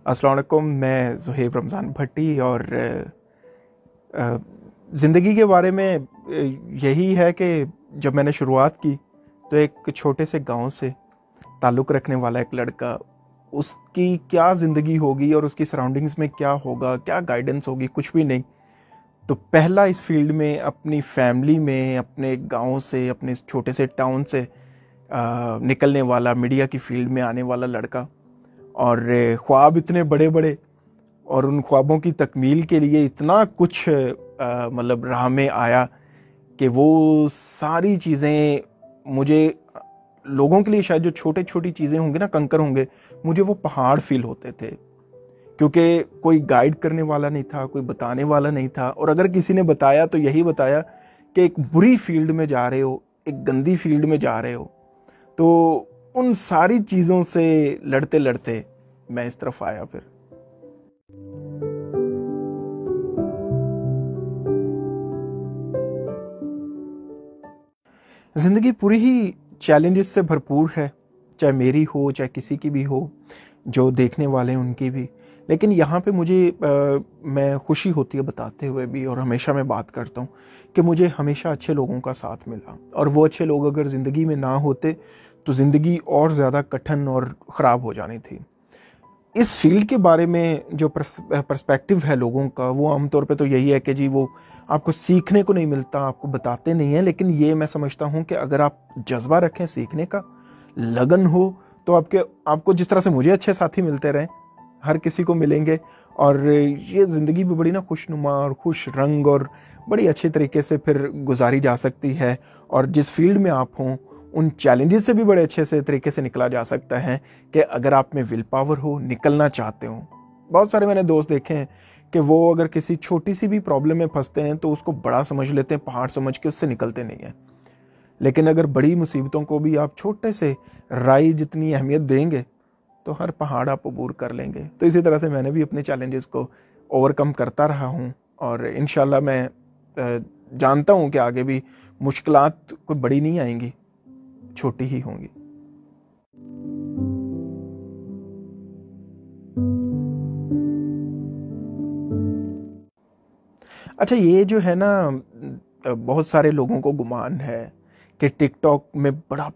अस्सलाम वालेकुम। मैं ज़ुहैब रमज़ान भट्टी और ज़िंदगी के बारे में यही है कि जब मैंने शुरुआत की तो एक छोटे से गांव से ताल्लुक़ रखने वाला एक लड़का, उसकी क्या ज़िंदगी होगी और उसकी सराउंडिंग्स में क्या होगा, क्या गाइडेंस होगी, कुछ भी नहीं। तो पहला इस फील्ड में अपनी फैमिली में, अपने गांव से, अपने इस छोटे से टाउन से निकलने वाला, मीडिया की फील्ड में आने वाला लड़का, और ख्वाब इतने बड़े बड़े और उन ख्वाबों की तकमील के लिए इतना कुछ मतलब राह में आया कि वो सारी चीज़ें मुझे, लोगों के लिए शायद जो छोटे छोटी चीज़ें होंगी ना, कंकर होंगे, मुझे वो पहाड़ फील होते थे, क्योंकि कोई गाइड करने वाला नहीं था, कोई बताने वाला नहीं था। और अगर किसी ने बताया तो यही बताया कि एक बुरी फील्ड में जा रहे हो, एक गंदी फील्ड में जा रहे हो। तो उन सारी चीज़ों से लड़ते लड़ते मैं इस तरफ आया। फिर ज़िंदगी पूरी ही चैलेंजेस से भरपूर है, चाहे मेरी हो, चाहे किसी की भी हो, जो देखने वाले हैं उनकी भी। लेकिन यहाँ पे मुझे मैं खुशी होती है बताते हुए भी, और हमेशा मैं बात करता हूँ कि मुझे हमेशा अच्छे लोगों का साथ मिला, और वो अच्छे लोग अगर ज़िंदगी में ना होते तो ज़िंदगी और ज़्यादा कठिन और ख़राब हो जानी थी। इस फील्ड के बारे में जो पर्सपेक्टिव है लोगों का, वो आमतौर पे तो यही है कि जी वो आपको सीखने को नहीं मिलता, आपको बताते नहीं हैं। लेकिन ये मैं समझता हूँ कि अगर आप जज्बा रखें सीखने का, लगन हो, तो आपको जिस तरह से मुझे अच्छे साथी मिलते रहे, हर किसी को मिलेंगे, और ये ज़िंदगी भी बड़ी ना खुशनुमा और खुश रंग और बड़ी अच्छे तरीके से फिर गुजारी जा सकती है। और जिस फील्ड में आप हों, उन चैलेंजेस से भी बड़े अच्छे से तरीके से निकला जा सकता है कि अगर आप में विल पावर हो, निकलना चाहते हो। बहुत सारे मैंने दोस्त देखे हैं कि वो अगर किसी छोटी सी भी प्रॉब्लम में फंसते हैं तो उसको बड़ा समझ लेते हैं, पहाड़ समझ के उससे निकलते नहीं हैं। लेकिन अगर बड़ी मुसीबतों को भी आप छोटे से राई जितनी अहमियत देंगे तो हर पहाड़ आप अबूर कर लेंगे। तो इसी तरह से मैंने भी अपने चैलेंजेस को ओवरकम करता रहा हूँ, और इंशाल्लाह मैं जानता हूँ कि आगे भी मुश्किलात कोई बड़ी नहीं आएंगी, छोटी ही होंगी। अच्छा, ये जो है ना, बहुत सारे लोगों को गुमान है कि टिकटॉक में बड़ा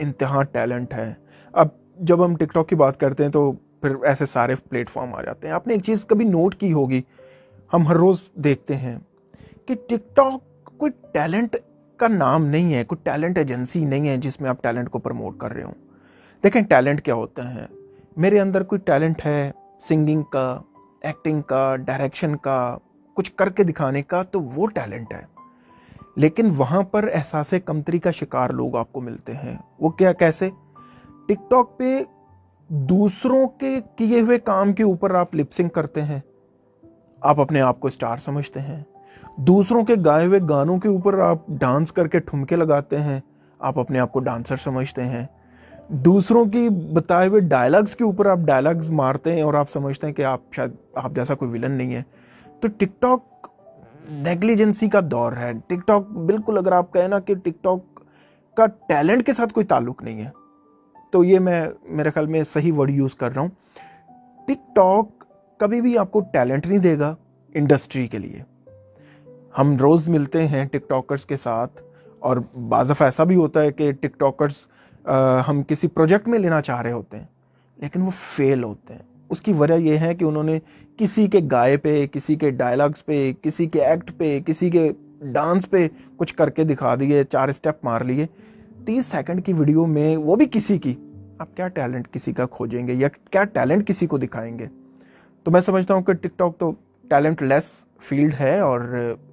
इंतहा टैलेंट है। अब जब हम टिकटॉक की बात करते हैं तो फिर ऐसे सारे प्लेटफॉर्म आ जाते हैं। आपने एक चीज़ कभी नोट की होगी, हम हर रोज़ देखते हैं कि टिकटॉक कोई टैलेंट का नाम नहीं है, कोई टैलेंट एजेंसी नहीं है जिसमें आप टैलेंट को प्रमोट कर रहे हो। देखें टैलेंट क्या होता है। मेरे अंदर कोई टैलेंट है सिंगिंग का, एक्टिंग का, डायरेक्शन का, कुछ करके दिखाने का, तो वो टैलेंट है। लेकिन वहां पर एहसास कमतरी का शिकार लोग आपको मिलते हैं। वो क्या, कैसे? टिकटॉक पे दूसरों के किए हुए काम के ऊपर आप लिपसिंग करते हैं, आप अपने आप को स्टार समझते हैं। दूसरों के गाए हुए गानों के ऊपर आप डांस करके ठुमके लगाते हैं, आप अपने आप को डांसर समझते हैं। दूसरों की बताए हुए डायलॉग्स के ऊपर आप डायलॉग्स मारते हैं और आप समझते हैं कि आप शायद आप जैसा कोई विलन नहीं है। तो टिकटॉक नेग्लिजेंसी का दौर है। टिकटॉक बिल्कुल, अगर आप कहें ना कि टिकटॉक का टैलेंट के साथ कोई ताल्लुक नहीं है, तो ये मैं मेरे ख्याल में सही वर्ड यूज़ कर रहा हूँ। टिकटॉक कभी भी आपको टैलेंट नहीं देगा इंडस्ट्री के लिए। हम रोज़ मिलते हैं टिकटॉकर्स के साथ, और बाज़ दफ़ा ऐसा भी होता है कि टिकटॉकर्स हम किसी प्रोजेक्ट में लेना चाह रहे होते हैं लेकिन वो फेल होते हैं। उसकी वजह यह है कि उन्होंने किसी के गाए पे, किसी के डायलॉग्स पे, किसी के एक्ट पे, किसी के डांस पे कुछ करके दिखा दिए, 4 स्टेप मार लिए 30 सेकंड की वीडियो में, वो भी किसी की। आप क्या टैलेंट किसी का खोजेंगे या क्या टैलेंट किसी को दिखाएंगे? तो मैं समझता हूँ कि टिकटॉक तो टैलेंट लेस फील्ड है और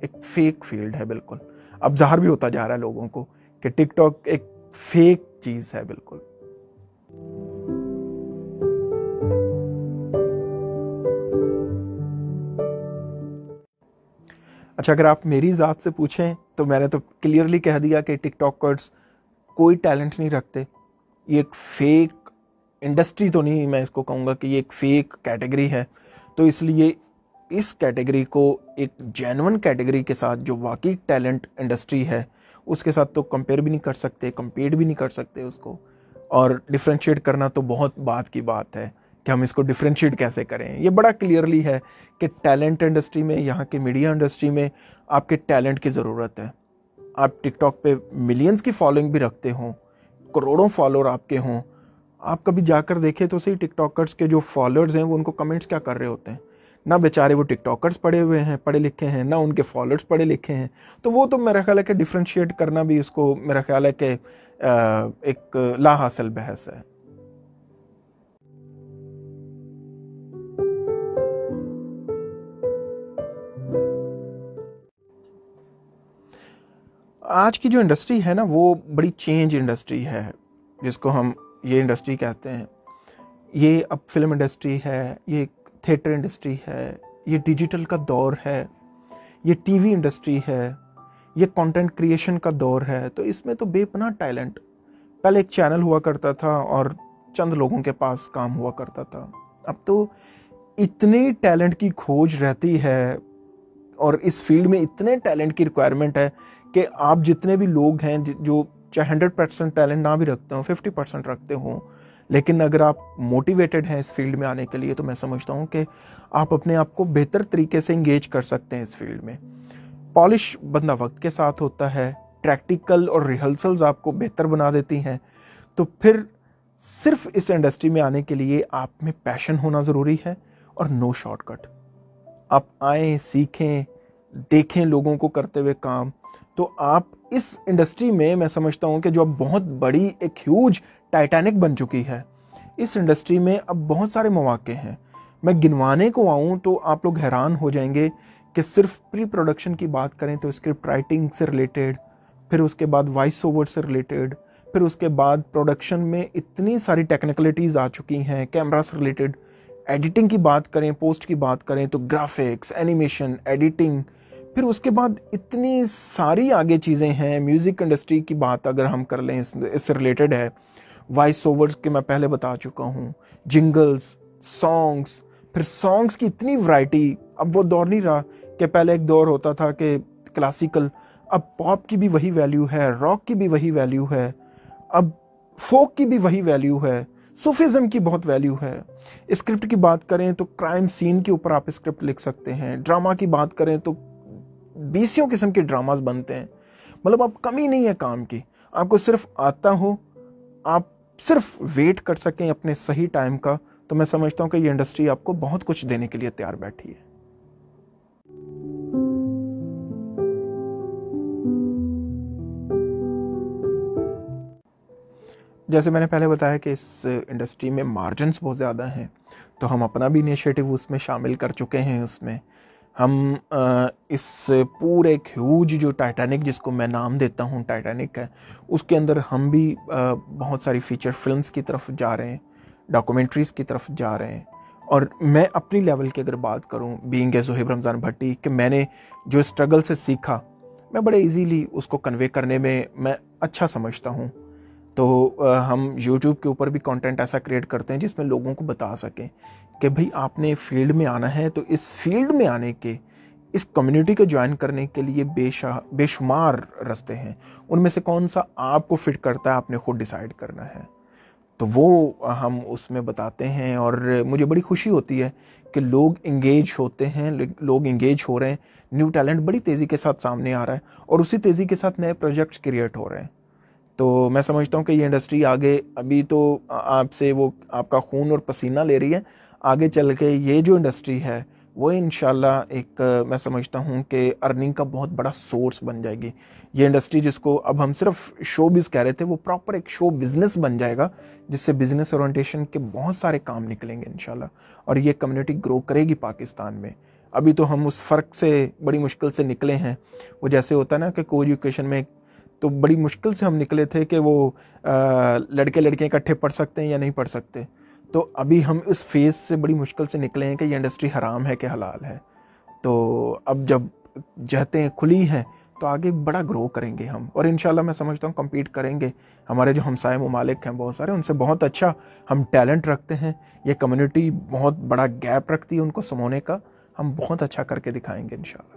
एक फेक फील्ड है बिल्कुल। अब ज़ाहिर भी होता जा रहा है लोगों को कि टिकटॉक एक फेक चीज़ है बिल्कुल। अच्छा, अगर आप मेरी ज़ात से पूछें तो मैंने तो क्लियरली कह दिया कि टिकटॉकर्स कोई टैलेंट नहीं रखते। ये एक फेक इंडस्ट्री तो नहीं, मैं इसको कहूँगा कि ये एक फेक कैटेगरी है। तो इसलिए इस कैटेगरी को एक जेन्युइन कैटेगरी के साथ, जो वाकई टैलेंट इंडस्ट्री है, उसके साथ तो कंपेयर भी नहीं कर सकते, कंपेट भी नहीं कर सकते उसको। और डिफ्रेंशिएट करना तो बहुत बात की बात है कि हम इसको डिफ्रेंशिएट कैसे करें। ये बड़ा क्लियरली है कि टैलेंट इंडस्ट्री में, यहाँ के मीडिया इंडस्ट्री में आपके टैलेंट की ज़रूरत है। आप टिकटॉक पे मिलियंस की फॉलोइंग भी रखते हों, करोड़ों फॉलोअर आपके हों, आप कभी जाकर देखें तो सही टिकटॉकर्स के जो फॉलोअर्स हैं वो उनको कमेंट्स क्या कर रहे होते हैं। ना बेचारे वो टिकटॉकर्स पढ़े हुए हैं, पढ़े लिखे हैं, ना उनके फॉलोअर्स पढ़े लिखे हैं। तो वो तो मेरा ख्याल है कि डिफ्रेंशिएट करना भी उसको मेरा ख्याल है कि एक ला हासिल बहस है। आज की जो इंडस्ट्री है ना वो बड़ी चेंज इंडस्ट्री है, जिसको हम ये इंडस्ट्री कहते हैं। ये अब फिल्म इंडस्ट्री है, ये थिएटर इंडस्ट्री है, ये डिजिटल का दौर है, ये टीवी इंडस्ट्री है, ये कंटेंट क्रिएशन का दौर है। तो इसमें तो बेपनाह टैलेंट, पहले एक चैनल हुआ करता था और चंद लोगों के पास काम हुआ करता था। अब तो इतने टैलेंट की खोज रहती है और इस फील्ड में इतने टैलेंट की रिक्वायरमेंट है कि आप जितने भी लोग हैं जो चाहे 100% टैलेंट ना भी रखते हो, 50% रखते हो, लेकिन अगर आप मोटिवेटेड हैं इस फील्ड में आने के लिए, तो मैं समझता हूँ कि आप अपने आप को बेहतर तरीके से इंगेज कर सकते हैं इस फील्ड में। पॉलिश बंदा वक्त के साथ होता है, प्रैक्टिकल और रिहर्सल्स आपको बेहतर बना देती हैं। तो फिर सिर्फ इस इंडस्ट्री में आने के लिए आप में पैशन होना ज़रूरी है और नो शॉर्टकट। आप आएँ, सीखें, देखें लोगों को करते हुए काम, तो आप इस इंडस्ट्री में, मैं समझता हूँ कि जो अब बहुत बड़ी एक ह्यूज टाइटैनिक बन चुकी है, इस इंडस्ट्री में अब बहुत सारे मौके हैं। मैं गिनवाने को आऊँ तो आप लोग हैरान हो जाएंगे कि सिर्फ प्री प्रोडक्शन की बात करें तो स्क्रिप्ट राइटिंग से रिलेटेड, फिर उसके बाद वॉइस ओवर से रिलेटेड, फिर उसके बाद प्रोडक्शन में इतनी सारी टेक्निकलिटीज़ आ चुकी हैं, कैमरा से रिलेटेड, एडिटिंग की बात करें, पोस्ट की बात करें तो ग्राफिक्स, एनिमेशन, एडिटिंग, फिर उसके बाद इतनी सारी आगे चीज़ें हैं। म्यूज़िक इंडस्ट्री की बात अगर हम कर लें, इससे रिलेटेड है। वॉइस ओवर्स के मैं पहले बता चुका हूँ, जिंगल्स, सॉन्ग्स, फिर सॉन्ग्स की इतनी वैरायटी। अब वो दौर नहीं रहा कि पहले एक दौर होता था कि क्लासिकल, अब पॉप की भी वही वैल्यू है, रॉक की भी वही वैल्यू है, अब फोक की भी वही वैल्यू है, सूफिज्म की बहुत वैल्यू है। स्क्रिप्ट की बात करें तो क्राइम सीन के ऊपर आप स्क्रिप्ट लिख सकते हैं। ड्रामा की बात करें तो 20 किस्म के ड्रामास बनते हैं। मतलब अब कमी नहीं है काम की, आपको सिर्फ आता हो, आप सिर्फ वेट कर सकें अपने सही टाइम का, तो मैं समझता हूं कि ये इंडस्ट्री आपको बहुत कुछ देने के लिए तैयार बैठी है। जैसे मैंने पहले बताया कि इस इंडस्ट्री में मार्जिन्स बहुत ज़्यादा हैं, तो हम अपना भी इनिशिएटिव उसमें शामिल कर चुके हैं। उसमें हम इस पूरे एक ह्यूज जो टाइटैनिक, जिसको मैं नाम देता हूँ टाइटैनिक है, उसके अंदर हम भी बहुत सारी फीचर फिल्म्स की तरफ जा रहे हैं, डॉक्यूमेंट्रीज़ की तरफ जा रहे हैं। और मैं अपनी लेवल की अगर बात करूँ, बीइंग ए ज़ोहेब रमज़ान भट्टी, कि मैंने जो स्ट्रगल से सीखा, मैं बड़े इजीली उसको कन्वे करने में मैं अच्छा समझता हूँ। तो हम YouTube के ऊपर भी कंटेंट ऐसा क्रिएट करते हैं जिसमें लोगों को बता सकें कि भाई आपने फील्ड में आना है, तो इस फील्ड में आने के, इस कम्युनिटी को ज्वाइन करने के लिए बेशुमार रास्ते हैं। उनमें से कौन सा आपको फिट करता है, आपने खुद डिसाइड करना है। तो वो हम उसमें बताते हैं और मुझे बड़ी खुशी होती है कि लोग इंगेज होते हैं, लोग इंगेज हो रहे हैं। न्यू टैलेंट बड़ी तेज़ी के साथ सामने आ रहा है और उसी तेज़ी के साथ नए प्रोजेक्ट्स क्रिएट हो रहे हैं। तो मैं समझता हूँ कि ये इंडस्ट्री आगे, अभी तो आपसे वो आपका खून और पसीना ले रही है, आगे चल के ये जो इंडस्ट्री है वो इंशाल्लाह एक, मैं समझता हूँ कि अर्निंग का बहुत बड़ा सोर्स बन जाएगी। ये इंडस्ट्री जिसको अब हम सिर्फ शो बिज़ कह रहे थे, वो प्रॉपर एक शो बिज़नेस बन जाएगा, जिससे बिज़नेस ओरिएंटेशन के बहुत सारे काम निकलेंगे इंशाल्लाह, और ये कम्युनिटी ग्रो करेगी पाकिस्तान में। अभी तो हम उस फ़र्क से बड़ी मुश्किल से निकले हैं। वो जैसे होता है ना कि को एजुकेशन में, तो बड़ी मुश्किल से हम निकले थे कि वो लड़के लड़कियाँ इकट्ठे पढ़ सकते हैं या नहीं पढ़ सकते। तो अभी हम उस फेज़ से बड़ी मुश्किल से निकले हैं कि ये इंडस्ट्री हराम है कि हलाल है। तो अब जब जहतें खुली हैं तो आगे बड़ा ग्रो करेंगे हम, और इंशाल्लाह मैं समझता हूँ कम्पीट करेंगे। हमारे जो हमसाए ममालिक हैं बहुत सारे, उनसे बहुत अच्छा हम टैलेंट रखते हैं। ये कम्युनिटी बहुत बड़ा गैप रखती है उनको समोने का, हम बहुत अच्छा करके दिखाएंगे इंशाल्लाह।